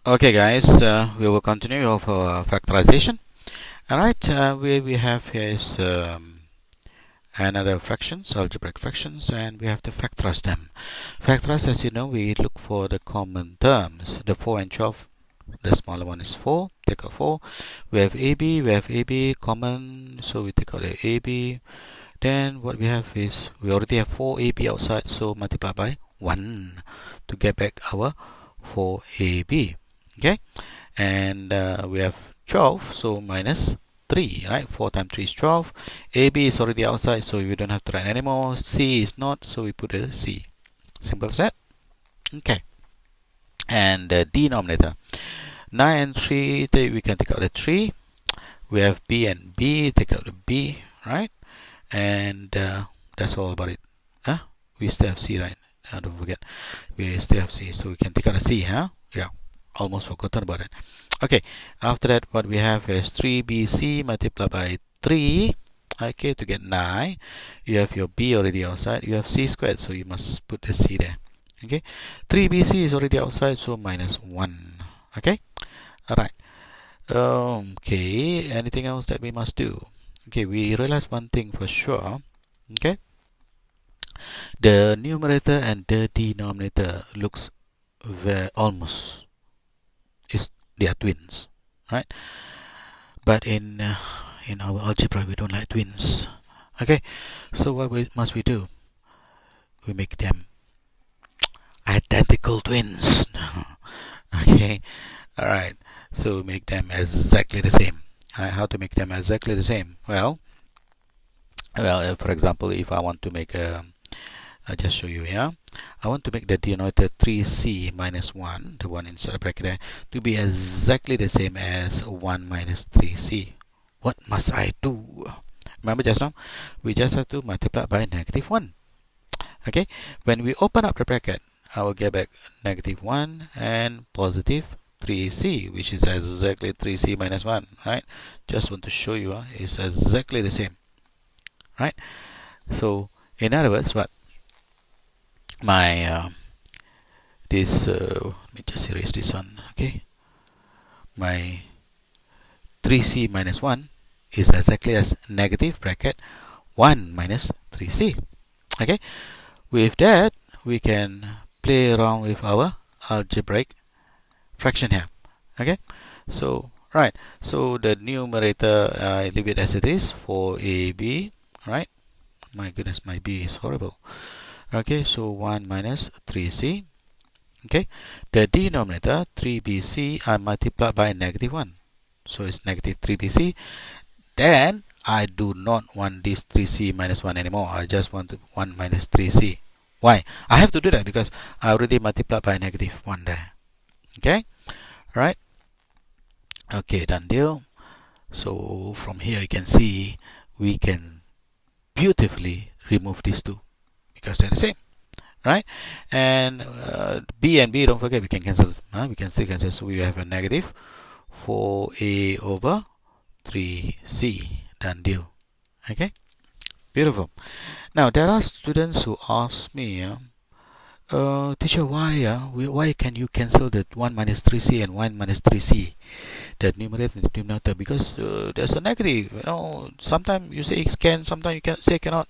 Okay guys, we will continue of factorization. Alright, we have here is another fractions, algebraic fractions, and we have to factorize them. Factorize, as you know, we look for the common terms. The 4 and 12, the smaller one is 4, take out 4. We have AB common, so we take out the AB. Then what we have is, we already have 4AB outside, so multiply by 1 to get back our 4AB. Okay, and we have 12, so minus 3, right? 4 times 3 is 12. AB is already outside, so we don't have to write anymore. C is not, so we put a C. Simple as that. Okay, and the denominator, 9 and 3, we can take out the 3. We have B and B, take out the B, right? And that's all about it. We still have C, right? Don't forget, we still have C, so we can take out a C, yeah, almost forgotten about it. Okay, after that what we have is 3BC multiplied by 3, okay, to get 9. You have your B already outside, you have C squared, so you must put the C there. Okay, 3BC is already outside, so minus 1. Okay, alright. Okay, anything else that we must do? Okay, we realize one thing for sure. Okay, the numerator and the denominator looks almost they are twins, right? But in our algebra we don't like twins. Okay, so what must we do? We make them identical twins. Okay, all right, so we make them exactly the same. How to make them exactly the same? Well, for example, if I want to make I'll just show you here. I want to make the denominator 3c minus 1, the one inside the bracket there, to be exactly the same as 1 minus 3c. What must I do? Remember just now, we just have to multiply by negative 1. Okay, when we open up the bracket, I will get back negative 1 and positive 3c, which is exactly 3c minus 1, right? Just want to show you it's exactly the same, right? So, in other words, what? My let me just erase this one. Okay, my 3c minus 1 is exactly as negative bracket 1 minus 3c. Okay, with that we can play around with our algebraic fraction here. Okay, so right, so the numerator I leave it as it is for AB, right? My goodness, my B is horrible. Okay, so 1 minus 3c. Okay, the denominator 3bc I multiply by negative 1, so it's negative 3bc. Then I do not want this 3c minus 1 anymore. I just want 1 minus 3c. Why? I have to do that because I already multiplied by negative 1 there. Okay, right? Okay, done deal. So from here you can see we can beautifully remove these two because they're the same, right? And B and B, don't forget, we can cancel. We can still cancel. So we have a negative 4a over 3c. Done deal. Okay, beautiful. Now there are students who ask me, teacher, why can you cancel the 1 minus 3c and 1 minus 3c, the numerator and the denominator? Because there's a negative. Sometimes you say can, sometimes you can say cannot.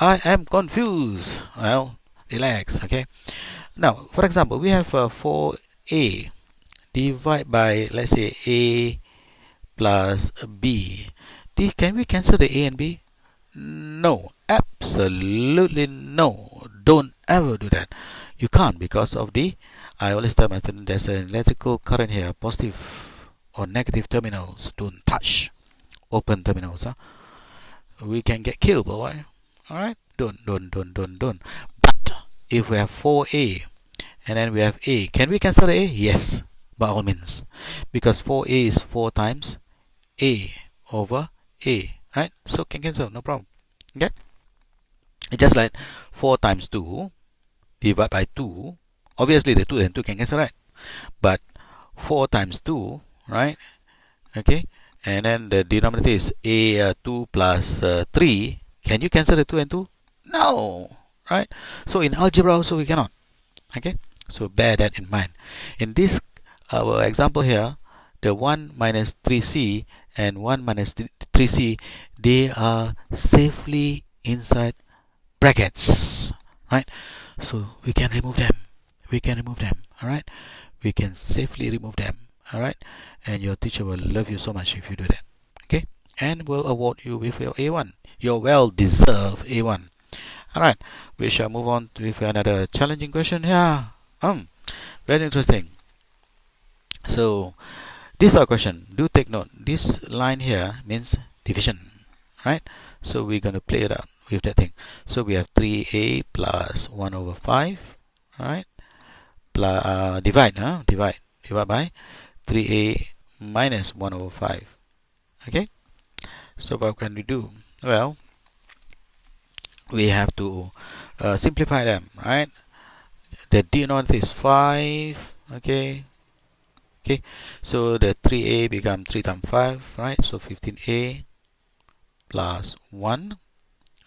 I am confused. Well, relax. Okay, now for example, we have 4a divided by, let's say, a plus b. Can we cancel the a and b? No, absolutely no. Don't ever do that. You can't, because of I always tell my students there's an electrical current here, positive or negative terminals. Don't touch open terminals. We can get killed, boy. Alright? Don't. But if we have 4a and then we have a, can we cancel the a? Yes, by all means. Because 4a is 4 times a over a, right? So can cancel, no problem. Okay? It's just like 4 times 2 divided by 2. Obviously the 2 and 2 can cancel, right? But 4 times 2, right? Okay, and then the denominator is a 2 plus 3. Can you cancel the 2 and 2? No, right? So in algebra also we cannot. Okay, so bear that in mind. In this our example here, the 1 minus 3c and 1 minus 3c, they are safely inside brackets, right? So we can remove them. Alright? We can safely remove them. Alright? And your teacher will love you so much if you do that. Okay? And will award you with your A1. Your well-deserved A1. Alright, we shall move on with another challenging question here. Very interesting. So, this is our question. Do take note. This line here means division. Right? So, we're going to play it out with that thing. So, we have 3a plus 1 over 5. Alright? Divide by 3a minus 1 over 5. Okay? So, what can we do? Well, we have to simplify them, right? The denominator is 5, okay? So the 3a become 3 times 5, right? So 15a plus 1,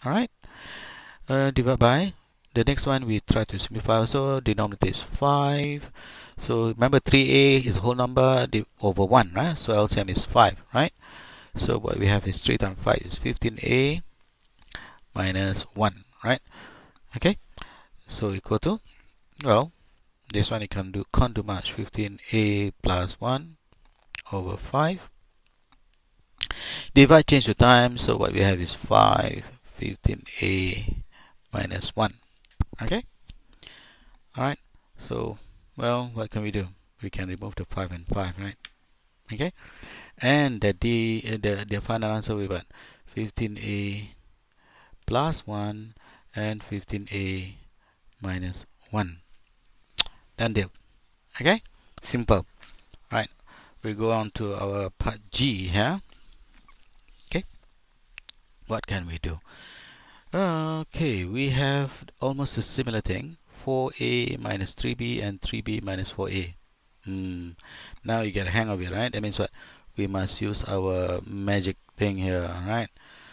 alright? Divide by the next one, we try to simplify. So denominator is 5. So remember 3a is a whole number over 1, right? So LCM is 5, right? So what we have is 3 times 5 is 15a minus 1, right? Okay, so equal to, well, this one you can't do much. 15a plus 1 over 5. Divide, change to time, so what we have is 5 15a minus 1. Okay, alright. So, well, what can we do? We can remove the 5 and 5, right? Okay, and the final answer will be what? 15a plus 1 and 15a minus 1. Done deal. Okay, simple. Right, we go on to our part G here. Okay, what can we do? Okay, we have almost a similar thing. 4a minus 3b and 3b minus 4a. Now you get a hang of it, right? That means what? We must use our magic thing here, right?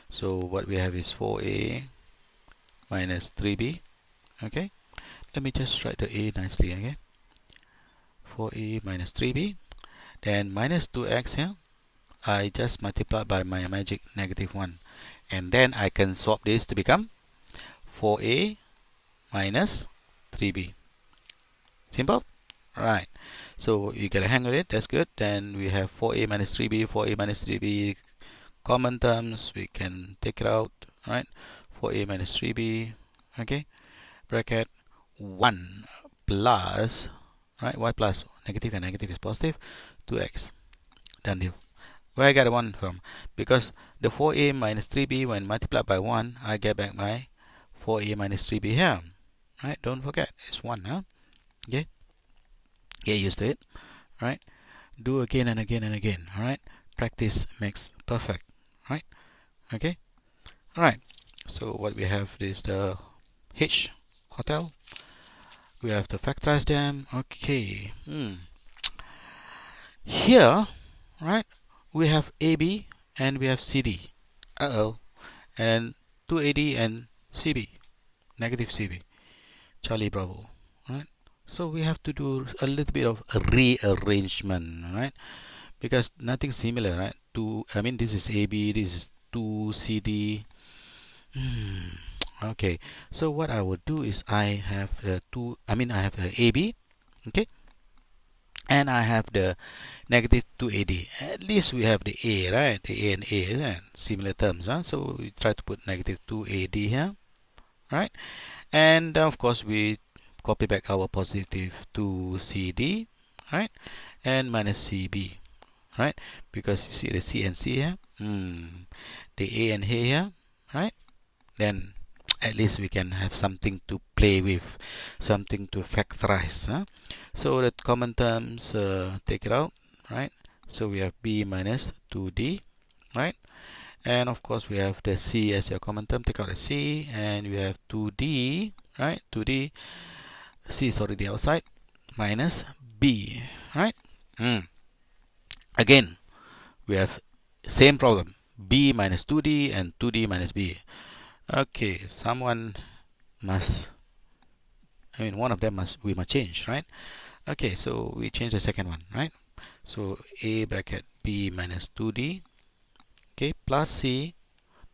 So what we have is 4a minus 3b. Okay, let me just write the a nicely. Okay, 4a minus 3b, then minus 2x here. I just multiply by my magic negative 1, and then I can swap this to become 4a minus 3b. Simple, right? So you get a hang of it. That's good. Then we have 4a minus 3b. 4a minus 3b, common terms, we can take it out, right? 4a minus 3b. Okay, bracket 1 plus, right? Y plus negative, and negative is positive, 2x. Done deal. Where I got a 1 from? Because the 4a minus 3b, when multiplied by 1, I get back my 4a minus 3b here. Right? Don't forget, it's 1, huh? Okay? Get used to it. Right? Do again and again and again. Alright? Practice makes perfect. Right? Okay? Alright. So what we have is the H, hotel. We have to factorize them. Okay. Here, right, we have AB and we have CD. And 2AD and CB, negative CB, Charlie Bravo, right? So we have to do a little bit of a rearrangement, right? Because nothing similar, right? This is AB, this is 2CD. Okay, so what I would do is I have I have AB, okay, and I have the negative 2AD. At least we have the A, right? The A and A, right? Similar terms, huh? So we try to put negative 2AD here, right? And of course we copy back our positive 2CD, right? And minus CB, right? Because you see the C and C here, the A and A here, right? Then at least we can have something to play with, something to factorize, huh? So the common terms, take it out, right? So we have B minus 2D, right? And of course we have the C as your common term. Take out the C, and we have 2D, right? 2D, C is already outside, minus B, right? Again, we have same problem, B minus 2D and 2D minus B. Okay, one of them we must change, right? Okay, so we change the second one, right? So a bracket b minus 2d, okay, plus c.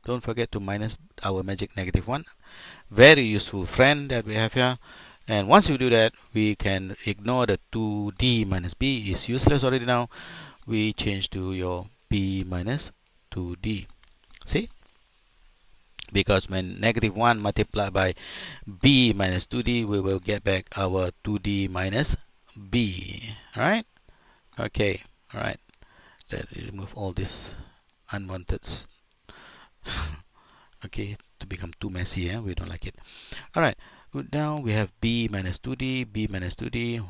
Don't forget to minus our magic negative 1. Very useful friend that we have here. And once you do that, we can ignore the 2d minus b is useless already now. We change to your b minus 2d. See? Because when negative 1 multiplied by b minus 2d, we will get back our 2d minus b. Alright? Okay. Alright. Let me remove all this unwanted. Okay, to become too messy, we don't like it. Alright. Now we have b minus 2d, b minus 2d.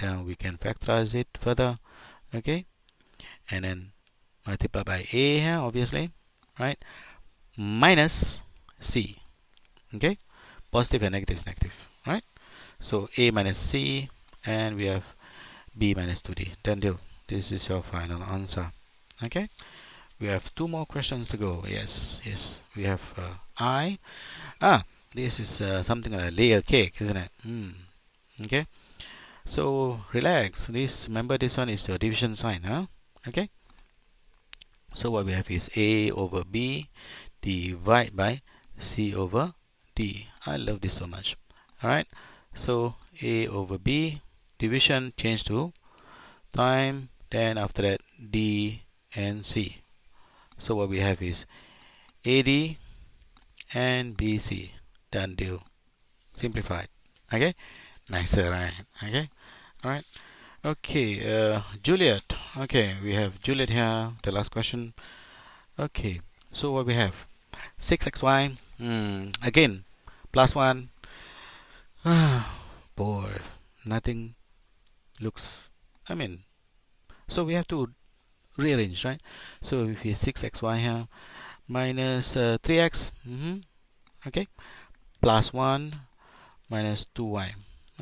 Now we can factorize it further. Okay. And then multiply by a here, obviously. Right? Minus c. Okay, positive and negative is negative, right? So a minus c, and we have b minus 2d. Done deal. This is your final answer. Okay, we have 2 more questions to go. Yes, we have I. This is something like a layer cake, isn't it? Okay, so relax. Remember this one is your division sign, huh? Okay, so what we have is a over b divided by c over d. I love this so much. Alright, so a over b, division change to time, then after that d and c. So what we have is AD and BC. Done deal. Simplified. Okay, nicer, right? Okay, alright. Okay, Juliet. Okay, we have Juliet here. The last question. Okay, so what we have 6xy, again plus 1. Boy, nothing looks, so we have to rearrange, right? So if we 6xy here minus 3x, okay, plus 1 minus 2y.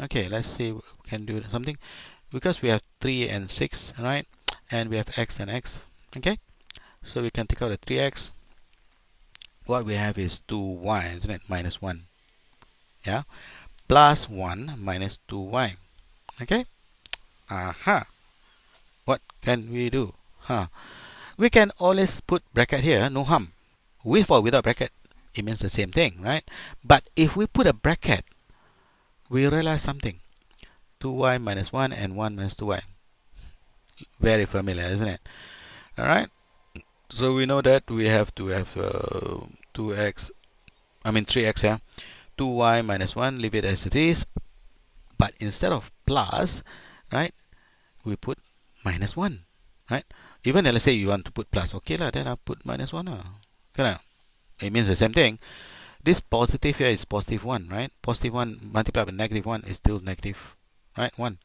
Okay, let's see we can do something, because we have 3 and 6, right? And we have x and x. Okay, so we can take out the 3x. What we have is 2y, isn't it? Minus 1. Yeah, plus 1 minus 2y. Okay, what can we do? We can always put bracket here, no harm. With or without bracket, it means the same thing, right? But if we put a bracket, we realize something. 2y minus 1 and 1 minus 2y. Very familiar, isn't it? Alright, so we know that we have to have 3x here. 2y minus 1, leave it as it is. But instead of plus, right, we put minus 1, right? Even let's say you want to put plus, okay lah, then I'll put minus 1. It means the same thing. This positive here is positive 1, right? Positive 1 multiplied by negative 1 is still negative, right? 1.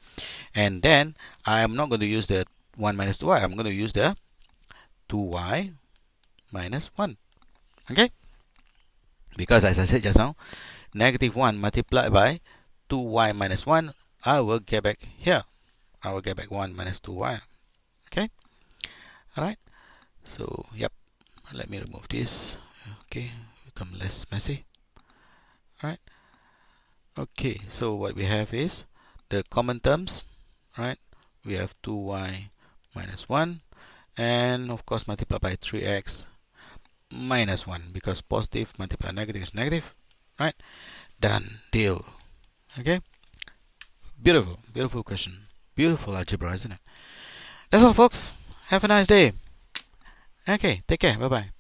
And then I am not going to use the 1 minus 2y. I'm going to use the 2y minus 1. Okay? Because as I said just now, negative 1 multiplied by 2y minus 1, I will get back here. I will get back 1 minus 2y. Okay? Alright? So, yep. Let me remove this. Okay, become less messy. Alright? Okay, so what we have is the common terms. Right? We have 2y minus 1. And of course, multiply by 3x minus 1. Because positive multiplied by negative is negative. Right? Done. Deal. Okay? Beautiful. Beautiful question. Beautiful algebra, isn't it? That's all, folks. Have a nice day. Okay, take care. Bye-bye.